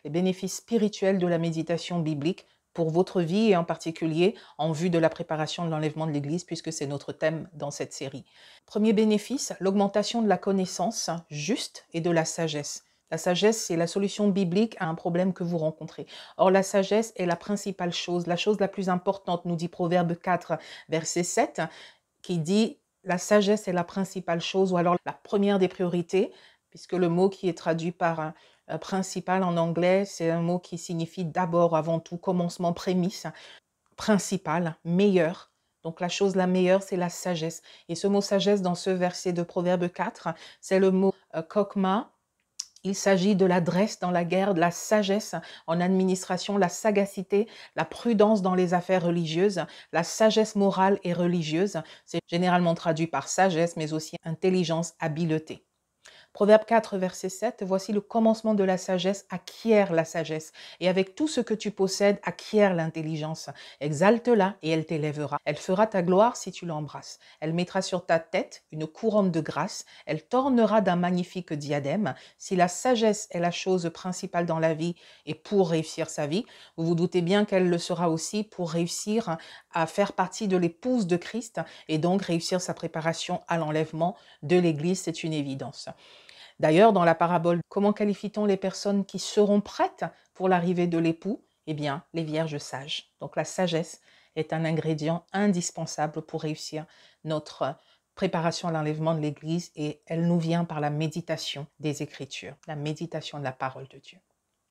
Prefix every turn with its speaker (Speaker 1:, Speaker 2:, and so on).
Speaker 1: les bénéfices spirituels de la méditation biblique pour votre vie et en particulier en vue de la préparation de l'enlèvement de l'Église, puisque c'est notre thème dans cette série. Premier bénéfice, l'augmentation de la connaissance juste et de la sagesse. La sagesse, c'est la solution biblique à un problème que vous rencontrez. Or, la sagesse est la principale chose, la chose la plus importante, nous dit Proverbe 4, verset 7, qui dit « La sagesse est la principale chose » ou alors la première des priorités, puisque le mot qui est traduit par principal en anglais, c'est un mot qui signifie d'abord, avant tout, commencement, prémisse, principal, meilleur. Donc la chose la meilleure, c'est la sagesse. Et ce mot sagesse dans ce verset de Proverbe 4, c'est le mot kokma. Il s'agit de l'adresse dans la guerre, de la sagesse en administration, la sagacité, la prudence dans les affaires religieuses, la sagesse morale et religieuse. C'est généralement traduit par sagesse, mais aussi intelligence, habileté. Proverbe 4, verset 7, voici le commencement de la sagesse, acquiert la sagesse, et avec tout ce que tu possèdes, acquiert l'intelligence. Exalte-la et elle t'élèvera. Elle fera ta gloire si tu l'embrasses. Elle mettra sur ta tête une couronne de grâce, elle t'ornera d'un magnifique diadème. Si la sagesse est la chose principale dans la vie et pour réussir sa vie, vous vous doutez bien qu'elle le sera aussi pour réussir à faire partie de l'épouse de Christ et donc réussir sa préparation à l'enlèvement de l'Église, c'est une évidence. D'ailleurs, dans la parabole, comment qualifie-t-on les personnes qui seront prêtes pour l'arrivée de l'époux? Eh bien, les vierges sages. Donc la sagesse est un ingrédient indispensable pour réussir notre préparation à l'enlèvement de l'Église et elle nous vient par la méditation des Écritures, la méditation de la parole de Dieu.